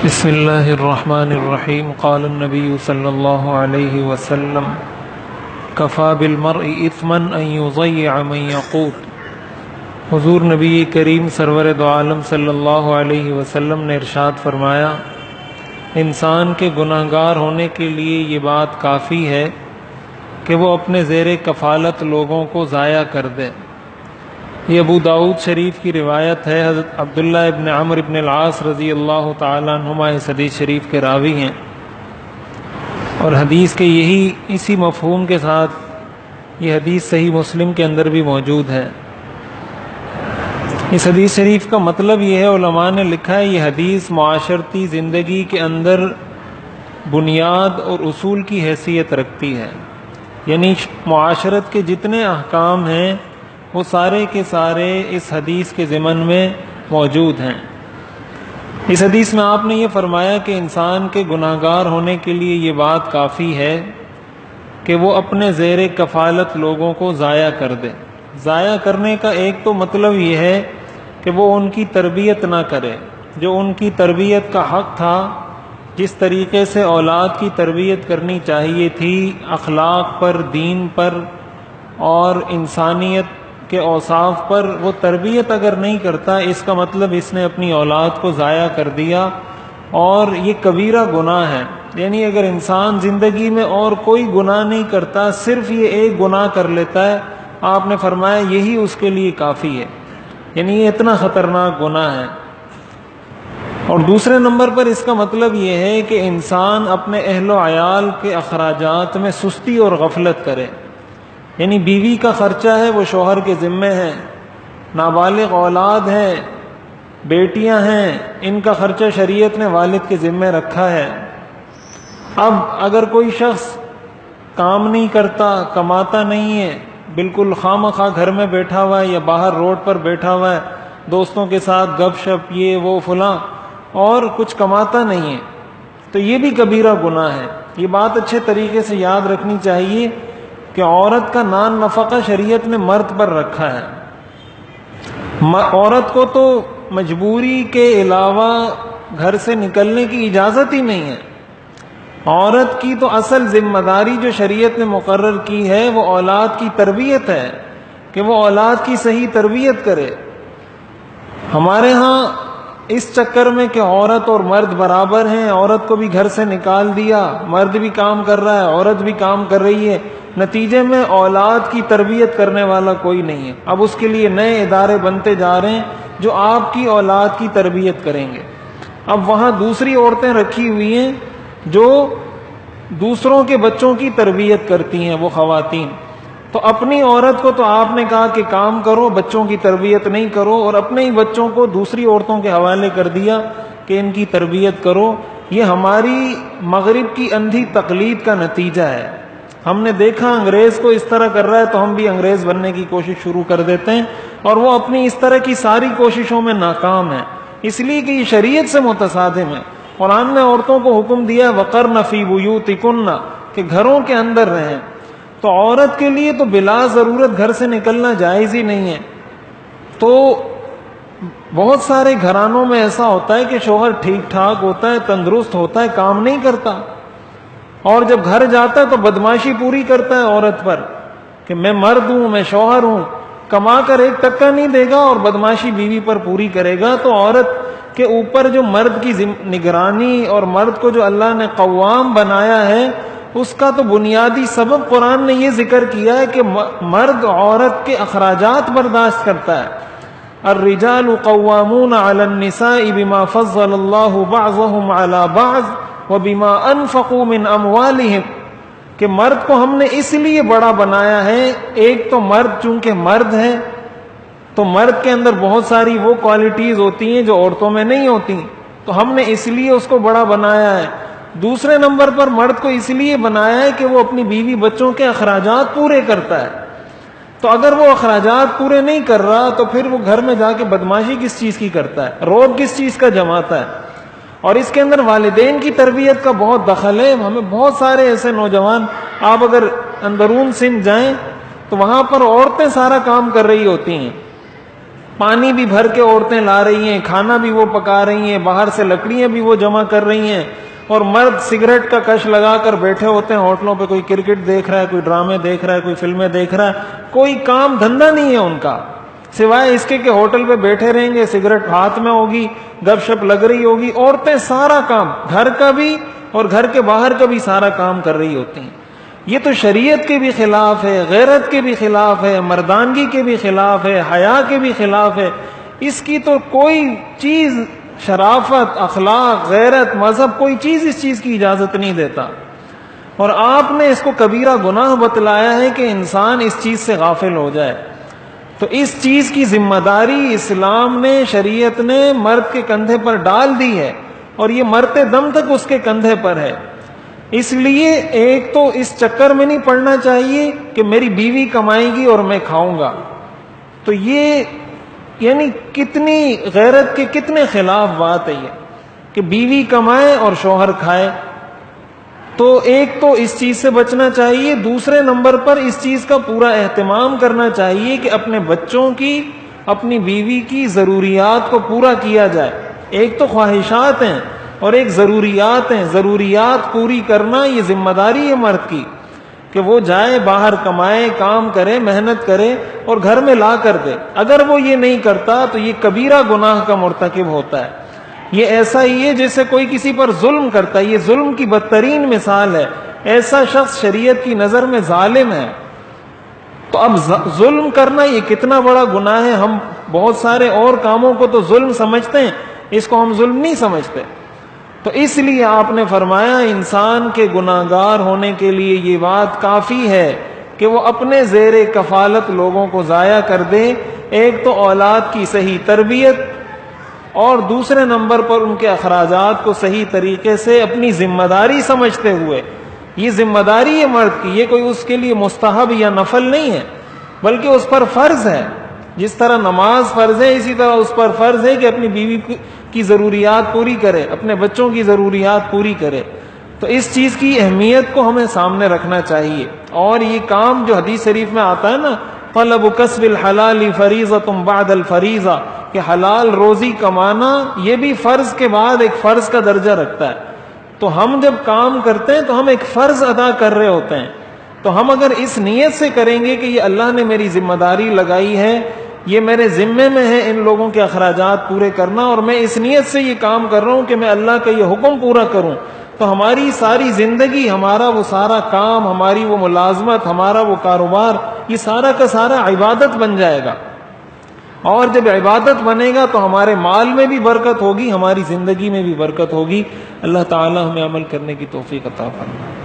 بسم اللہ الرحمن الرحیم قال النبی صلی اللہ علیہ وسلم کفا بالمرء اثما ان یضیع من یقوت۔ حضور نبی کریم سرور دو عالم صلی اللہ علیہ وسلم نے ارشاد فرمایا، انسان کے گناہگار ہونے کے لیے یہ بات کافی ہے کہ وہ اپنے زیر کفالت لوگوں کو ضائع کر دے۔ یہ ابو داؤد شریف کی روایت ہے۔ حضرت عبداللہ ابن عمرو ابن العاص رضی اللہ تعالیٰ عنہما اس حدیث شریف کے راوی ہیں، اور حدیث کے اسی مفہوم کے ساتھ یہ حدیث صحیح مسلم کے اندر بھی موجود ہے۔ اس حدیث شریف کا مطلب یہ ہے، علماء نے لکھا ہے یہ حدیث معاشرتی زندگی کے اندر بنیاد اور اصول کی حیثیت رکھتی ہے، یعنی معاشرت کے جتنے احکام ہیں وہ سارے کے سارے اس حدیث کے ضمن میں موجود ہیں۔ اس حدیث میں آپ نے یہ فرمایا کہ انسان کے گناہگار ہونے کے لیے یہ بات کافی ہے کہ وہ اپنے زیر کفالت لوگوں کو ضائع کر دے۔ ضائع کرنے کا ایک تو مطلب یہ ہے کہ وہ ان کی تربیت نہ کرے، جو ان کی تربیت کا حق تھا، جس طریقے سے اولاد کی تربیت کرنی چاہیے تھی، اخلاق پر، دین پر اور انسانیت کے اوصاف پر، وہ تربیت اگر نہیں کرتا، اس کا مطلب اس نے اپنی اولاد کو ضائع کر دیا، اور یہ کبیرہ گناہ ہے۔ یعنی اگر انسان زندگی میں اور کوئی گناہ نہیں کرتا، صرف یہ ایک گناہ کر لیتا ہے، آپ نے فرمایا یہی اس کے لیے کافی ہے، یعنی یہ اتنا خطرناک گناہ ہے۔ اور دوسرے نمبر پر اس کا مطلب یہ ہے کہ انسان اپنے اہل و عیال کے اخراجات میں سستی اور غفلت کرے، یعنی بیوی کا خرچہ ہے وہ شوہر کے ذمے ہے، نابالغ اولاد ہیں، بیٹیاں ہیں، ان کا خرچہ شریعت نے والد کے ذمے رکھا ہے۔ اب اگر کوئی شخص کام نہیں کرتا، کماتا نہیں ہے، بالکل خواہ مخواہ گھر میں بیٹھا ہوا ہے یا باہر روڈ پر بیٹھا ہوا ہے دوستوں کے ساتھ گپ شپ یہ وہ فلاں، اور کچھ کماتا نہیں ہے، تو یہ بھی کبیرہ گناہ ہے۔ یہ بات اچھے طریقے سے یاد رکھنی چاہیے کہ عورت کا نان نفقہ شریعت نے مرد پر رکھا ہے۔ عورت کو تو مجبوری کے علاوہ گھر سے نکلنے کی اجازت ہی نہیں ہے۔ عورت کی تو اصل ذمہ داری جو شریعت نے مقرر کی ہے وہ اولاد کی تربیت ہے، کہ وہ اولاد کی صحیح تربیت کرے۔ ہمارے ہاں اس چکر میں کہ عورت اور مرد برابر ہیں، عورت کو بھی گھر سے نکال دیا، مرد بھی کام کر رہا ہے، عورت بھی کام کر رہی ہے، نتیجے میں اولاد کی تربیت کرنے والا کوئی نہیں ہے۔ اب اس کے لیے نئے ادارے بنتے جا رہے ہیں جو آپ کی اولاد کی تربیت کریں گے۔ اب وہاں دوسری عورتیں رکھی ہوئی ہیں جو دوسروں کے بچوں کی تربیت کرتی ہیں، وہ خواتین۔ تو اپنی عورت کو تو آپ نے کہا کہ کام کرو، بچوں کی تربیت نہیں کرو، اور اپنے ہی بچوں کو دوسری عورتوں کے حوالے کر دیا کہ ان کی تربیت کرو۔ یہ ہماری مغرب کی اندھی تقلید کا نتیجہ ہے۔ ہم نے دیکھا انگریز کو اس طرح کر رہا ہے تو ہم بھی انگریز بننے کی کوشش شروع کر دیتے ہیں، اور وہ اپنی اس طرح کی ساری کوششوں میں ناکام ہیں، اس لیے کہ یہ شریعت سے متصادم ہے۔ قرآن نے عورتوں کو حکم دیا وَقَرْنَ فِي بُيُوتِكُنَّ، کہ گھروں کے اندر رہیں۔ تو عورت کے لیے تو بلا ضرورت گھر سے نکلنا جائز ہی نہیں ہے۔ تو بہت سارے گھرانوں میں ایسا ہوتا ہے کہ شوہر ٹھیک ٹھاک ہوتا ہے، تندرست ہوتا ہے، کام نہیں کرتا، اور جب گھر جاتا ہے تو بدمعاشی پوری کرتا ہے عورت پر کہ میں مرد ہوں، میں شوہر ہوں، کما کر ایک ٹکا نہیں دے گا اور بدمعاشی بیوی پر پوری کرے گا۔ تو عورت کے اوپر جو مرد کی نگرانی اور مرد کو جو اللہ نے قوام بنایا ہے، اس کا تو بنیادی سبب قرآن نے یہ ذکر کیا ہے کہ مرد عورت کے اخراجات برداشت کرتا ہے۔ الرجال قوامون علی النساء بما فضل اللہ بعضهم علی بعض وبما انفقوا من اموالهم، کہ مرد کو ہم نے اس لیے بڑا بنایا ہے، ایک تو مرد چونکہ مرد ہے تو مرد کے اندر بہت ساری وہ کوالٹیز ہوتی ہیں جو عورتوں میں نہیں ہوتی، تو ہم نے اس لیے اس کو بڑا بنایا ہے۔ دوسرے نمبر پر مرد کو اس لیے بنایا ہے کہ وہ اپنی بیوی بچوں کے اخراجات پورے کرتا ہے۔ تو اگر وہ اخراجات پورے نہیں کر رہا تو پھر وہ گھر میں جا کے بدمعاشی کس چیز کی کرتا ہے، روب کس چیز کا جماتا ہے۔ اور اس کے اندر والدین کی تربیت کا بہت دخل ہے۔ ہمیں بہت سارے ایسے نوجوان، آپ اگر اندرون سندھ جائیں تو وہاں پر عورتیں سارا کام کر رہی ہوتی ہیں، پانی بھی بھر کے عورتیں لا رہی ہیں، کھانا بھی وہ پکا رہی ہیں، باہر سے لکڑیاں بھی وہ جمع کر رہی ہیں، اور مرد سگریٹ کا کش لگا کر بیٹھے ہوتے ہیں ہوٹلوں پہ، کوئی کرکٹ دیکھ رہا ہے، کوئی ڈرامے دیکھ رہا ہے، کوئی فلمیں دیکھ رہا ہے، کوئی کام دھندا نہیں ہے ان کا سوائے اس کے کہ ہوٹل پہ بیٹھے رہیں گے، سگریٹ ہاتھ میں ہوگی، گپ شپ لگ رہی ہوگی، عورتیں سارا کام گھر کا بھی اور گھر کے باہر کا بھی سارا کام کر رہی ہوتی ہیں۔ یہ تو شریعت کے بھی خلاف ہے، غیرت کے بھی خلاف ہے، مردانگی کے بھی خلاف ہے، حیا کے بھی خلاف ہے۔ اس کی تو کوئی چیز، شرافت، اخلاق، غیرت، مذہب، کوئی چیز اس چیز کی اجازت نہیں دیتا، اور آپ نے اس کو کبیرہ گناہ بتلایا ہے کہ انسان اس چیز سے غافل ہو جائے۔ تو اس چیز کی ذمہ داری اسلام نے، شریعت نے مرد کے کندھے پر ڈال دی ہے، اور یہ مرتے دم تک اس کے کندھے پر ہے۔ اس لیے ایک تو اس چکر میں نہیں پڑنا چاہیے کہ میری بیوی کمائے گی اور میں کھاؤں گا، تو یہ یعنی کتنی غیرت کے کتنے خلاف بات ہے یہ کہ بیوی کمائے اور شوہر کھائے۔ تو ایک تو اس چیز سے بچنا چاہیے، دوسرے نمبر پر اس چیز کا پورا اہتمام کرنا چاہیے کہ اپنے بچوں کی، اپنی بیوی کی ضروریات کو پورا کیا جائے۔ ایک تو خواہشات ہیں اور ایک ضروریات ہیں، ضروریات پوری کرنا یہ ذمہ داری ہے مرد کی کہ وہ جائے باہر کمائے، کام کرے، محنت کرے اور گھر میں لا کر دے۔ اگر وہ یہ نہیں کرتا تو یہ کبیرہ گناہ کا مرتکب ہوتا ہے۔ یہ ایسا ہی ہے جیسے کوئی کسی پر ظلم کرتا ہے، یہ ظلم کی بدترین مثال ہے۔ ایسا شخص شریعت کی نظر میں ظالم ہے۔ تو اب ظلم کرنا یہ کتنا بڑا گناہ ہے۔ ہم بہت سارے اور کاموں کو تو ظلم سمجھتے ہیں، اس کو ہم ظلم نہیں سمجھتے۔ تو اس لیے آپ نے فرمایا انسان کے گناہگار ہونے کے لیے یہ بات کافی ہے کہ وہ اپنے زیر کفالت لوگوں کو ضائع کر دے۔ ایک تو اولاد کی صحیح تربیت، اور دوسرے نمبر پر ان کے اخراجات کو صحیح طریقے سے اپنی ذمہ داری سمجھتے ہوئے، یہ ذمہ داری ہے مرد کی، یہ کوئی اس کے لیے مستحب یا نفل نہیں ہے بلکہ اس پر فرض ہے۔ جس طرح نماز فرض ہے اسی طرح اس پر فرض ہے کہ اپنی بیوی کی ضروریات پوری کرے، اپنے بچوں کی ضروریات پوری کرے۔ تو اس چیز کی اہمیت کو ہمیں سامنے رکھنا چاہیے۔ اور یہ کام جو حدیث شریف میں آتا ہے نا، طلب کسب الحلال فریضۃ بعد الفریضہ، کہ حلال روزی کمانا یہ بھی فرض کے بعد ایک فرض کا درجہ رکھتا ہے۔ تو ہم جب کام کرتے ہیں تو ہم ایک فرض ادا کر رہے ہوتے ہیں۔ تو ہم اگر اس نیت سے کریں گے کہ یہ اللہ نے میری ذمہ داری لگائی ہے، یہ میرے ذمے میں ہے ان لوگوں کے اخراجات پورے کرنا، اور میں اس نیت سے یہ کام کر رہا ہوں کہ میں اللہ کا یہ حکم پورا کروں، تو ہماری ساری زندگی، ہمارا وہ سارا کام، ہماری وہ ملازمت، ہمارا وہ کاروبار، یہ سارا کا سارا عبادت بن جائے گا۔ اور جب عبادت بنے گا تو ہمارے مال میں بھی برکت ہوگی، ہماری زندگی میں بھی برکت ہوگی۔ اللہ تعالی ہمیں عمل کرنے کی توفیق عطا فرمائے۔